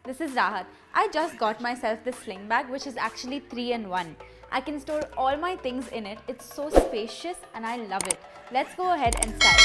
this is Rahat. I just got myself this sling bag which is actually 3-in-1. I can store all my things in it. It's so spacious and I love it. Let's go ahead and style it.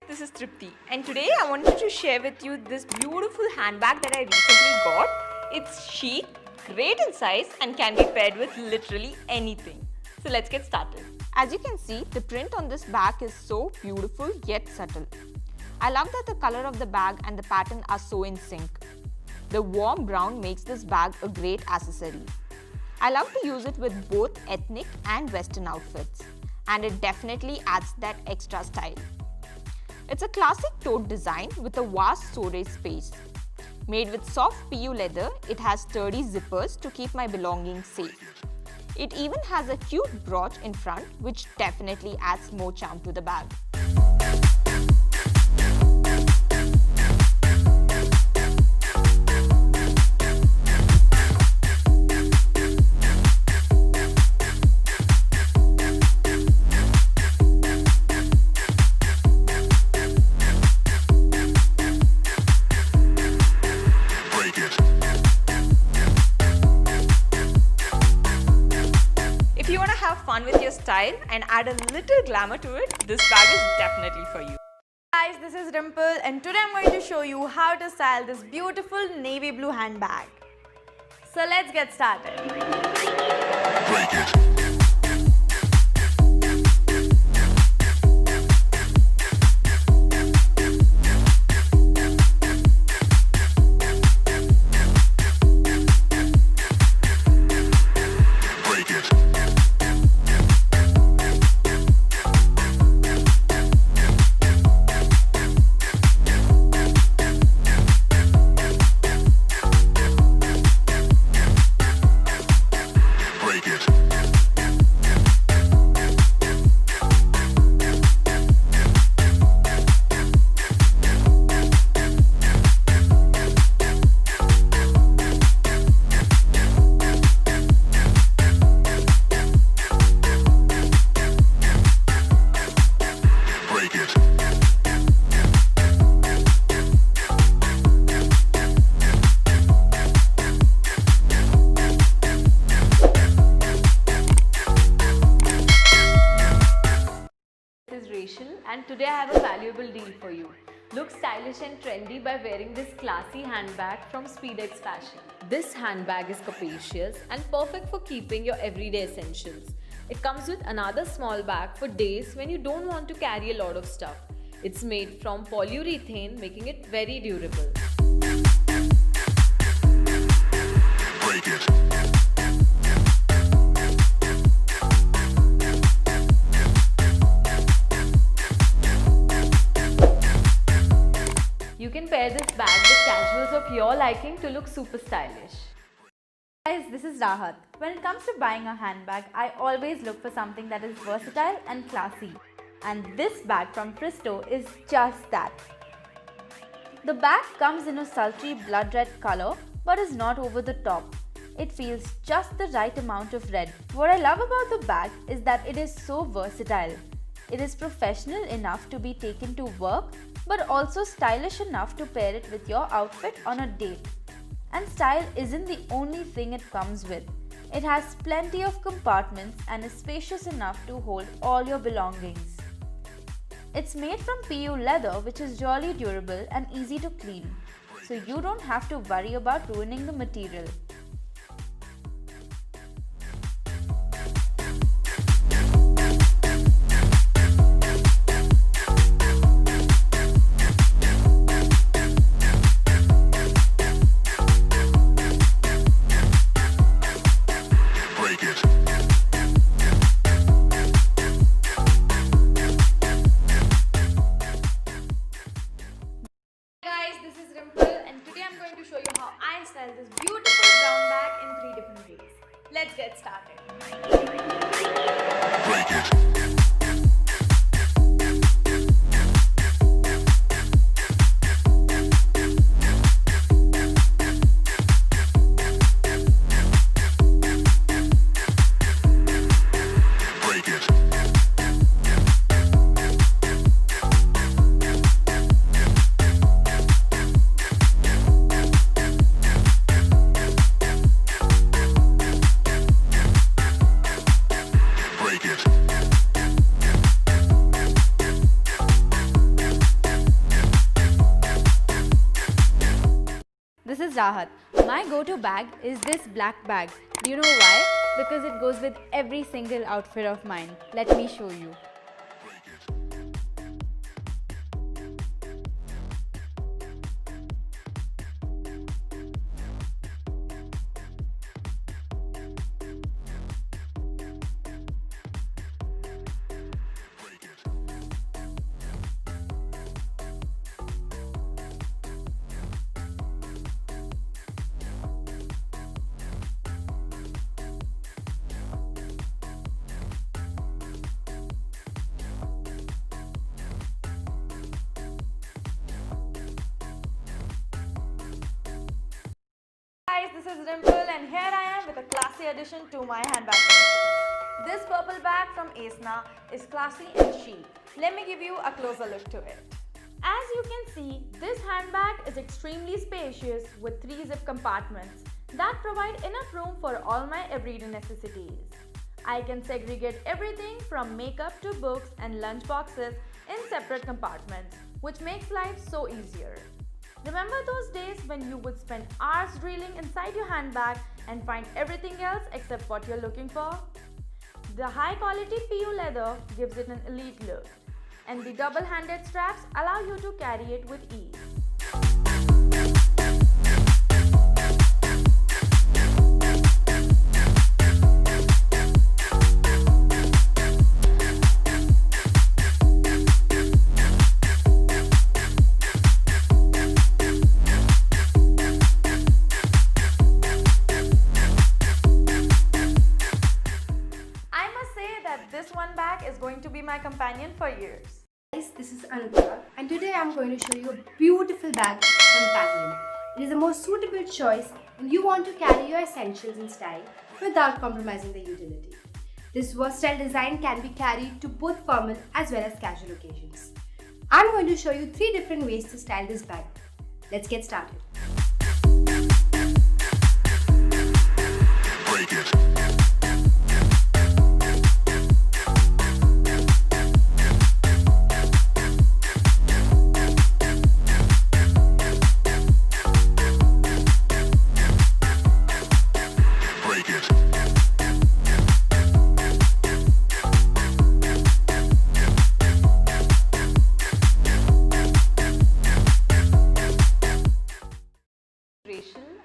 This is Tripti and today I wanted to share with you this beautiful handbag that I recently got. It's chic, great in size and can be paired with literally anything. So let's get started. As you can see, the print on this bag is so beautiful yet subtle. I love that the color of the bag and the pattern are so in sync. The warm brown makes this bag a great accessory. I love to use it with both ethnic and western outfits, and it definitely adds that extra style. It's a classic tote design with a vast storage space. Made with soft PU leather, it has sturdy zippers to keep my belongings safe. It even has a cute brooch in front, which definitely adds more charm to the bag. If you want to have fun with your style and add a little glamour to it, this bag is definitely for you. Guys, this is Dimple and today I'm going to show you how to style this beautiful navy blue handbag. So let's get started. And today I have a valuable deal for you. Look stylish and trendy by wearing this classy handbag from Speedex Fashion. This handbag is capacious and perfect for keeping your everyday essentials. It comes with another small bag for days when you don't want to carry a lot of stuff. It's made from polyurethane, making it very durable. Break it. You can pair this bag with casuals of your liking to look super stylish. Guys, this is Rahat. When it comes to buying a handbag, I always look for something that is versatile and classy. And this bag from Fristo is just that. The bag comes in a sultry blood red color but is not over the top. It feels just the right amount of red. What I love about the bag is that it is so versatile. It is professional enough to be taken to work, but also stylish enough to pair it with your outfit on a date. And style isn't the only thing it comes with. It has plenty of compartments and is spacious enough to hold all your belongings. It's made from PU leather, which is jolly durable and easy to clean, so you don't have to worry about ruining the material. Break it. Rahat. My go-to bag is this black bag. Do you know why? Because it goes with every single outfit of mine. Let me show you. Guys, this is Dimple and here I am with a classy addition to my handbag collection. This purple bag from Asna is classy and chic. Let me give you a closer look to it. As you can see, this handbag is extremely spacious with 3 zip compartments that provide enough room for all my everyday necessities. I can segregate everything from makeup to books and lunch boxes in separate compartments, which makes life so easier. Remember those days when you would spend hours drilling inside your handbag and find everything else except what you're looking for? The high quality PU leather gives it an elite look, and the double-handed straps allow you to carry it with ease. This one bag is going to be my companion for years. Guys, this is Anutra and today I am going to show you a beautiful bag from Pangolin. It is the most suitable choice when you want to carry your essentials in style without compromising the utility. This versatile design can be carried to both formal as well as casual occasions. I am going to show you 3 different ways to style this bag. Let's get started. Break it.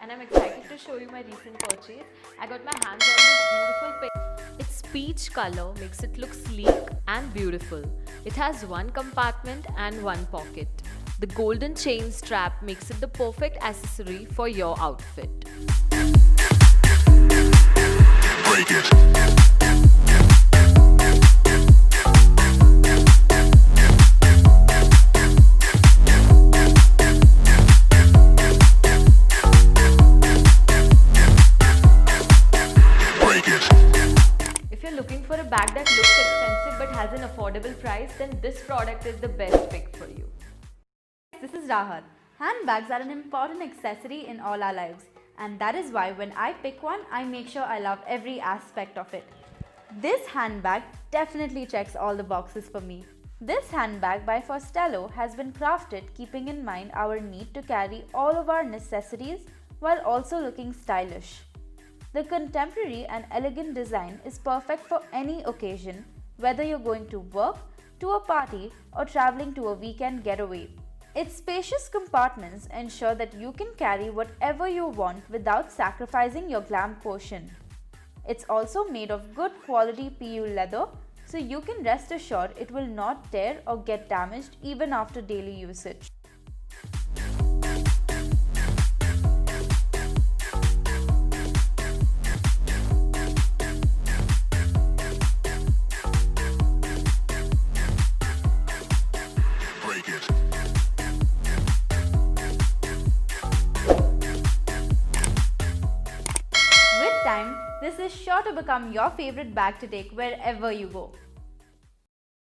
And I'm excited to show you my recent purchase. I got my hands on this beautiful pick. Its peach color makes it look sleek and beautiful. It has 1 compartment and 1 pocket. The golden chain strap makes it the perfect accessory for your outfit. Break it. If you're looking for a bag that looks expensive but has an affordable price, then this product is the best pick for you. This is Rahat. Handbags are an important accessory in all our lives, and that is why when I pick one, I make sure I love every aspect of it. This handbag definitely checks all the boxes for me. This handbag by Forstello has been crafted keeping in mind our need to carry all of our necessities while also looking stylish. The contemporary and elegant design is perfect for any occasion, whether you're going to work, to a party, or traveling to a weekend getaway. Its spacious compartments ensure that you can carry whatever you want without sacrificing your glam portion. It's also made of good quality PU leather, so you can rest assured it will not tear or get damaged even after daily usage. With time, this is sure to become your favorite bag to take wherever you go.